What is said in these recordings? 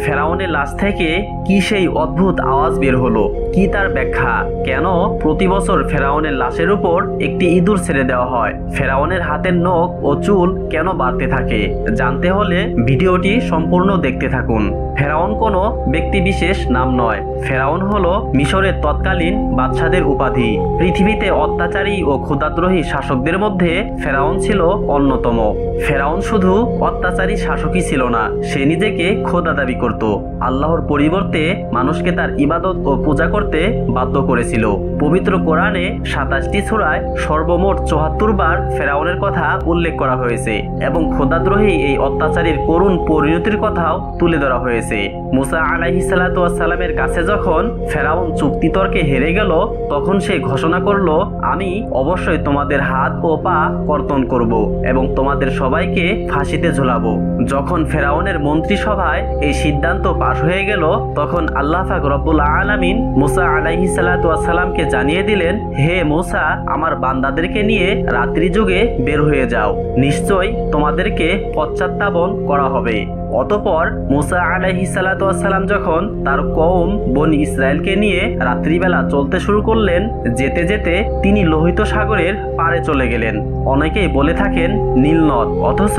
ফেরাউনের লাশ থেকে কি সেই অদ্ভুত আওয়াজ বের হলো? কি তার ব্যাখ্যা? কেন প্রতি বছর ফেরাউনের লাশের উপর একটি ইঁদুর ছেড়ে দেওয়া হয়? ফেরাউনের হাতের নখ ও চুল কেন বাড়তে থাকে? জানতে হলে ভিডিওটি সম্পূর্ণ দেখতে থাকুন। ফেরাউন কোনো ব্যক্তি বিশেষ নাম নয়। ফেরাউন হলো মিশরের তৎকালীন বাদশাদের উপাধি। পৃথিবীতে অত্যাচারী ও ক্ষুধাদ্রোহী শাসকদের মধ্যে ফেরাউন ছিল অন্যতম। ফেরাউন শুধু অত্যাচারী শাসকই ছিল না, সে নিজেকে খোদা দাবি করত। আল্লাহর পরিবর্তে মানুষকে তার ইবাদত ও পূজা করতে বাধ্য করেছিল। পবিত্র কোরআনে ২৭টি সূরায় সর্বমোট ৭৪ বার ফেরাউনের কথা উল্লেখ করা হয়েছে এবং খোদাদ্রোহী এই অত্যাচারীর করুণ পরিণতির কথাও তুলে ধরা হয়েছে। মুসা আলাইহিস সালাতু ওয়াস সালামের কাছে যখন ফেরাউন চুক্তিতর্কে হেরে গেল, তখন সে ঘোষণা করল, আমি অবশ্যই তোমাদের হাত ও পা কর্তন করব এবং তোমাদের সবাইকে ফাঁসিতে ঝোলাবো। যখন ফেরাউনের মন্ত্রিসভায় এই সিদ্ধান্ত পাশ হয়ে গেল, তখন আল্লাহ পাক রব্বুল আলামিন মুসা আলাইহিস সালাতু ওয়াস সালামকে জানিয়ে দিলেন, হে মুসা, আমার বান্দাদেরকে নিয়ে রাত্রি যুগে বের হয়ে যাও, নিশ্চয়ই তোমাদেরকে পশ্চাত্তাপন করা হবে। অতঃপর মুসা আলাইহিস সালাতু ওয়াস সালাম যখন তার কওম বনি ইসরায়েলকে নিয়ে রাত্রিবেলা চলতে শুরু করলেন, যেতে যেতে তিনি লোহিত সাগরের পাড়ে চলে গেলেন। অনেকেই বলে থাকেন নীল নদ, অথচ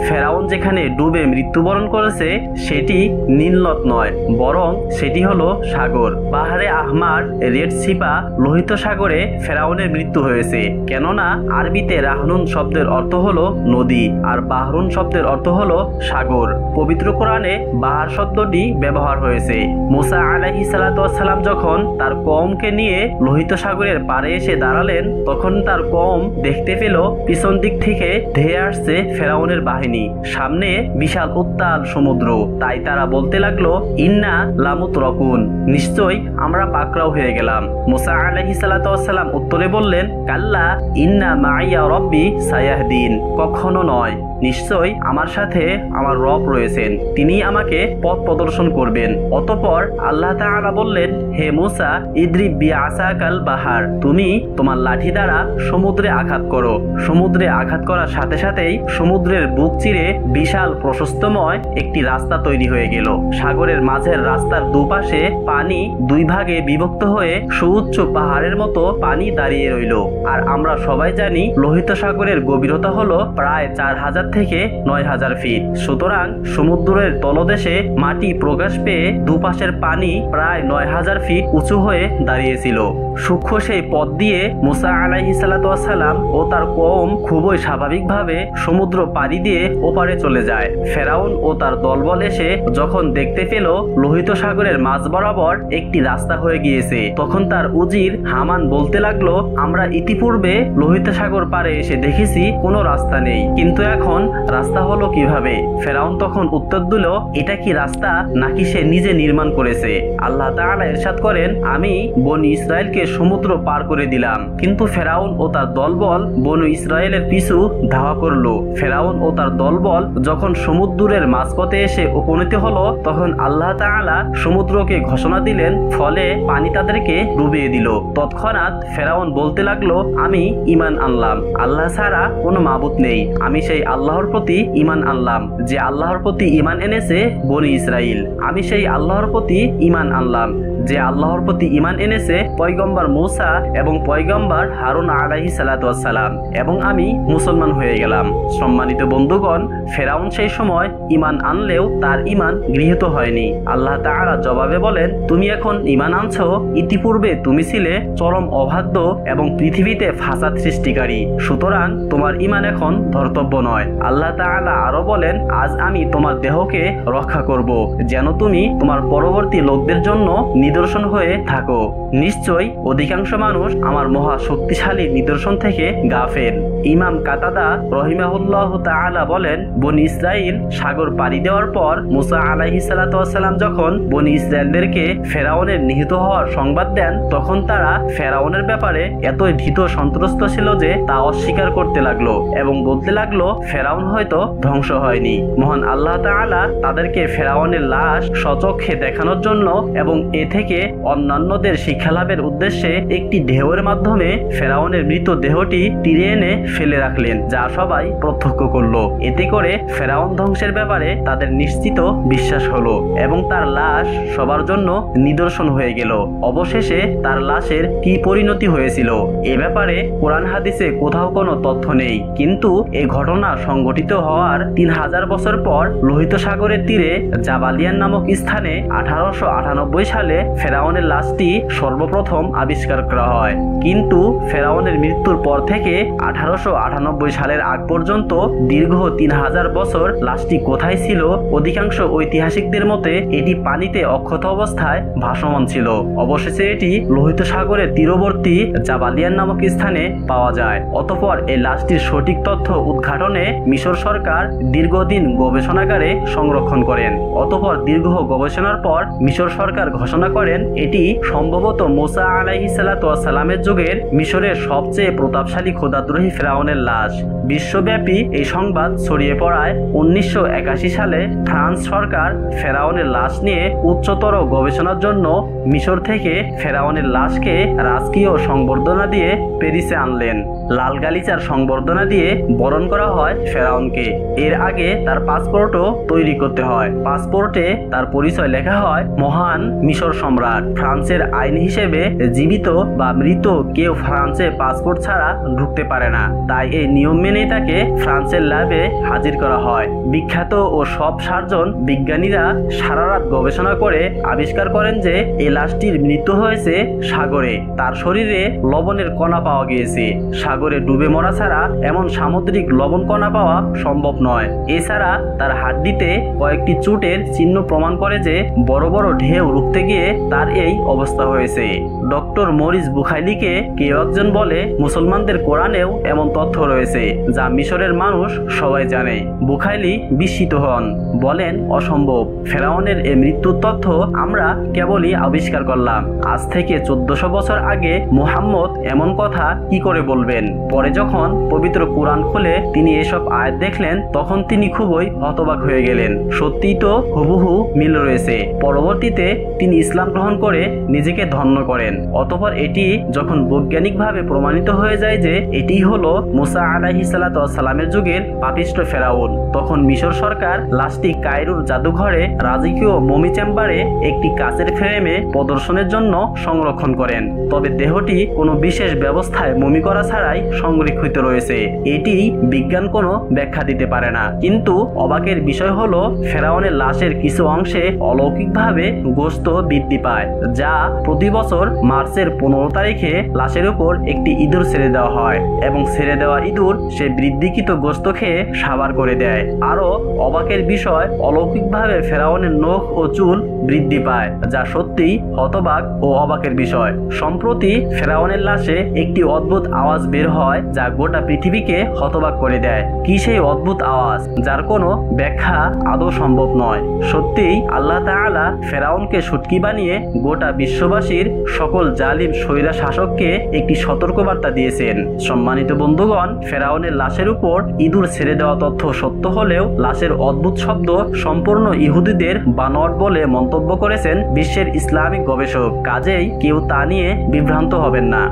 ফেরাউন যেখানে ডুবে মৃত্যুবরণ করেছে সেটি নীল নদ নয়, বরং সেটি হলো সাগর। বাহারে আহমার, রেড সিপা, লোহিত সাগরে ফেরাউনের মৃত্যু হয়েছে। কেননা আরবিতে রাহনুন শব্দের অর্থ হলো নদী আর বাহরুন শব্দের অর্থ হলো সাগর। পবিত্র কোরআনে বাহার শব্দটি ব্যবহার হয়েছে। মুসা আলাইহিস সালাতু ওয়াস সালাম যখন তার কওমকে নিয়ে লোহিত সাগরের পাড়ে এসে দাঁড়ালেন, তখন তার কওম দেখতে পেল পিছন দিক থেকে ধেয়ে আসছে ফেরাউনের বাহিনী, সামনে বিশাল উত্তাল সমুদ্র। তাই তারা বলতে লাগলো, ইন্না লামুতরাকুন, নিশ্চয়ই আমরা পাকড়াও হয়ে গেলাম। মুসা আলাইহিস সালাতু ওয়াস সালাম উত্তরে বললেন, কাল্লা ইন্না মাইয়া রব্বি সায়াহদিন, কখনো নয়, নিশ্চয়ই আমার সাথে আমার রব রয়েছেন, তিনি আমাকে পথ প্রদর্শন করবেন। অতঃপর আল্লাহ তাআলা বললেন, হে মুসা, ইদ্রিব বিআসাকাল বাহার, তুমি তোমার লাঠি দ্বারা সমুদ্রে আঘাত করো। সমুদ্রে আঘাত করার সাথে সাথেই সমুদ্রের বুক চিরে বিশাল প্রশস্তময় একটি রাস্তা তৈরি হয়ে গেল। সাগরের মাঝের রাস্তার দুপাশে পানি দুই ভাগে বিভক্ত হয়ে সুউচ্চ পাহাড়ের মতো পানি দাঁড়িয়ে রইল। আর আমরা সবাই জানি লোহিত সাগরের গভীরতা হলো প্রায় ৪,০০০ থেকে ৯,০০০ ফিট। সুতরাং সমুদ্রের তলদেশে মাটি প্রকাশ পেয়ে দুপাশের পানি প্রায় ৯,০০০ ফিট উঁচু হয়ে দাঁড়িয়েছিল। সূক্ষ্ম সেই পথ দিয়ে মুসা আলাইহিস সালাতু ওয়াস সালাম ও তার কওম খুবই স্বাভাবিকভাবে সমুদ্র পাড়ি দিয়ে ওপারে চলে যায়। ফেরাউন ও তার দলবল এসে যখন দেখতে পেল লোহিত সাগরের মাঝ বরাবর একটি রাস্তা হয়ে গিয়েছে, তখন তার উজির হামান বলতে লাগলো, আমরা ইতিপূর্বে লোহিত সাগর পাড়ে এসে দেখেছি কোনো রাস্তা নেই, কিন্তু এখন রাস্তা হলো কিভাবে? ফেরাউন তখন উত্তর দিল, এটা কি রাস্তা নাকি সে নিজে নির্মাণ করেছে? আল্লাহ তাআলা ইরশাদ করেন, আমি বনি ইসরায়েলকে সমুদ্র পার করে দিলাম, কিন্তু ফেরাউন ও তার দলবল বনি ইসরায়েলের পিছু ধাওয়া করলো। ফেরাউন ও তার দলবল যখন সমুদ্রের মাঝপথে এসে উপনীত হলো, তখন আল্লাহ তাআলা সমুদ্রকে ঘোষণা দিলেন, ফলে পানি তাদেরকে ডুবিয়ে দিল। তৎক্ষণাৎ ফেরাউন বলতে লাগলো, আমি ঈমান আনলাম, আল্লাহ ছাড়া কোনো মাবুদ নেই, আমি সেই আল্লাহর প্রতি ঈমান আনলাম যে আল্লাহর প্রতি ঈমান এনেছে বনি ইসরাইল। আমি সেই আল্লাহর প্রতি ঈমান আনলাম যে আল্লাহর প্রতি ঈমান এনেছে পয়গম্বর মুসা এবং পয়গম্বর হারুন আলাইহিস সালাতু ওয়াস সালাম, এবং আমি মুসলমান হয়ে গেলাম। সম্মানিত বন্ধুগণ, ফেরাউন সেই সময় ঈমান আনলেও তার ঈমান গৃহীত হয়নি। আল্লাহ তাআলা জবাবে বলেন, তুমি এখন ঈমান আনছো, ইতিপূর্বে তুমি ছিলে চরম অবাধ্য এবং পৃথিবীতে ফাসাদ সৃষ্টিকারী, সুতরাং তোমার ঈমান এখন ধর্তব্য নয়। আল্লাহ তাআলা আরো বলেন, আজ আমি তোমার দেহকে রক্ষা করব, যেন তুমি তোমার পরবর্তী লোকদের জন্য নিদর্শন হয়ে থাকো। নিশ্চয়ই অধিকাংশ মানুষ আমার মহা শক্তিশালী নিদর্শন থেকে গাফেল। ইমাম কাতাদা রহিমাহুল্লাহু তাআলা বলেন, বনি ইসরাইল সাগর পাড়ি দেওয়ার পর মুসা আলাইহিস সালাতু ওয়াস সালাম যখন বনি ইসরায়েলদেরকে ফেরাউনের নিহত হওয়ার সংবাদ দেন, তখন তারা ফেরাউনের ব্যাপারে এতই ভীত সন্ত্রস্ত ছিল যে তা অস্বীকার করতে লাগলো এবং বলতে লাগলো, ফেরাউন হয়তো ধ্বংস হয়নি। মহান আল্লাহ তাআলা তাদেরকে ফেরাউনের লাশ স্বচক্ষে দেখানোর জন্য এবং এ থেকে থেকে অন্যান্যদের শিক্ষালাভের উদ্দেশ্যে একটি ঢেউয়ের মাধ্যমে ফেরাউনের মৃত দেহটি তীরে এনে ফেলে রাখলেন, যা সবাই প্রত্যক্ষ করলো। এতে করে ফেরাউন ধ্বংসের ব্যাপারে তাদের নিশ্চিত বিশ্বাস হলো এবং তার লাশ সবার জন্য নিদর্শন হয়ে গেল। অবশেষে তার লাশের কি পরিণতি হয়েছিল এ ব্যাপারে কোরআন হাদিসে কোথাও কোনো তথ্য নেই, কিন্তু এই ঘটনা সংঘটিত হওয়ার 3000 বছর পর লোহিত সাগরের তীরে জাবালিয়ান নামক স্থানে 1898 সালে ফেরাউনের লাশটি সর্বপ্রথম আবিষ্কার করা হয়। কিন্তু ফেরাউনের মৃত্যুর পর থেকে 1898 সালের আগ পর্যন্ত দীর্ঘ 3000 বছর লাশটি কোথায় ছিল? অধিকাংশ ঐতিহাসিকদের মতে এটি পানিতে অক্ষত অবস্থায় ভাসমান ছিল। অবশেষে এটি লোহিত সাগরের তীরবর্তী জাবালিয়ান নামক স্থানে পাওয়া যায়। অতঃপর এই লাশটির সঠিক তথ্য উদ্ঘাটনে মিশর সরকার দীর্ঘদিন গবেষণাগারে সংরক্ষণ করেন। অতঃপর দীর্ঘ গবেষণার পর মিশর সরকার ঘোষণা করেন এটি সম্ভবত মুসা আলাইহিস সালাতু ওয়াস সালামের যুগের মিশরের সবচেয়ে প্রতাপশালী খোদাদ্রোহী ফেরাউনের লাশ। বিশ্বব্যাপী এই সংবাদ ছড়িয়ে পড়ায় 1981 সালে ফ্রান্স সরকার ফেরাউনের লাশ নিয়ে উচ্চতর গবেষণার জন্য মিশর থেকে ফেরাউনের লাশকে রাজকীয় সংবর্ধনা দিয়ে প্যারিসে আনলেন। লাল গালিচার সংবর্ধনা দিয়ে বরণ করা হয় ফেরাউনকে। এর আগে তার পাসপোর্টও তৈরি করতে হয়। পাসপোর্টে তার পরিচয় লেখা হয় মহান মিশর সম্রাট। ফ্রান্সের আইন হিসেবে জীবিত বা মৃত কেউ ফ্রান্সে পাসপোর্ট ছাড়া ঢুকতে পারে না, তাই এই নিয়ম মেনেই তাকে ফ্রান্সের ল্যাবে হাজির করা হয়। বিখ্যাত ও সব সার্জন বিজ্ঞানীরা সারা রাত গবেষণা করে আবিষ্কার করেন যে এই লাশটির মৃত্যু হয়েছে সাগরে। তার শরীরে লবণের কণা পাওয়া গিয়েছে। সাগরে ডুবে মরা ছাড়া এমন সামুদ্রিক লবণ কণা পাওয়া সম্ভব নয়। এছাড়া তার হাড্ডিতে কয়েকটি চোটের চিহ্ন প্রমাণ করে যে বড় বড় ঢেউ রুখতে গিয়ে তার এই অবস্থা হয়েছে। ডক্টর মরিস বুখাইলিকে কেউ একজন বলে মুসলমানদের কোরআনেও এমন তথ্য রয়েছে যা মিশরের মানুষ সবাই জানে। বুখাইলি বিস্মিত হন, বলেন অসম্ভব, ফেরাউনের এই মৃত্যুর তথ্য আমরা কেবলই আবিষ্কার করলাম। আজ থেকে 1400 বছর আগে মুহাম্মদ এমন কথা কি করে বলবেন? পরে যখন পবিত্র কোরআন খুলে তিনি এসব আয়াত দেখলেন তখন তিনি খুবই হতবাক হয়ে গেলেন। সত্যিই তো হুবহু মিল রয়েছে। পরবর্তীতে তিনি ইসলাম গ্রহণ করে নিজেকে ধন্য করেন। অতঃপর এটি যখন বৈজ্ঞানিকভাবে প্রমাণিত হয়ে যায় যে এটি হলো মুসা আলাইহিস সালাতু ওয়াস সালামের যুগের পাপিষ্ঠ ফেরাউন, তখন মিশর সরকার লাশটি কায়রোর জাদুঘরে রাজকীয় মমি চেম্বারে একটি কাচের ফ্রেমে প্রদর্শনের জন্য সংরক্ষণ করেন। তবে দেহটি কোনো বিশেষ ব্যবস্থায় মমি করা ছাড়াই সংরক্ষিত রয়েছে। এটি বিজ্ঞান কোনো ব্যাখ্যা দিতে পারে না। কিন্তু অবাকের বিষয় হলো ফেরাউনের লাশের কিছু অংশে অলৌকিকভাবে গোশত বৃদ্ধি পায়, যা প্রতি বছর মার্চের 15 তারিখে লাশের উপর একটি ইঁদুর ছেড়ে দেওয়া হয় এবং ছেড়ে দেওয়া ইঁদুর সে বৃদ্ধিকৃত গোশত খেয়ে সাবার করে দেয়। আরো অবাকের বিষয়, অলৌকিকভাবে ফেরাউনের নখ ও চুল বৃদ্ধি পায়, যা সত্যি হতবাক ও অবাকের বিষয়। সম্প্রতি ফেরাউনের লাশে একটি অদ্ভুত আওয়াজ বের হয় যা গোটা পৃথিবীকে হতবাক করে দেয়। কি সেই অদ্ভুত আওয়াজ যার কোনো ব্যাখ্যা আদৌ সম্ভব নয়? সত্যিই আল্লাহ তাআলা ফেরাউনকে শুটকি বানিয়ে গোটা বিশ্ববাসীর সকল জালিম স্বৈরা শাসককে একটি সতর্কবার্তা দিয়েছেন। সম্মানিত বন্ধুগণ, ফেরাউনের লাশের উপর ইঁদুর ছেড়ে দেওয়া তথ্য সত্য হলেও লাশের অদ্ভুত শব্দ সম্পূর্ণ ইহুদিদের বানোয়াট বলে মন্তব্য করেছেন বিশ্বের ইসলামিক গবেষক। কাজেই কেউ তা নিয়ে বিভ্রান্ত হবেন না।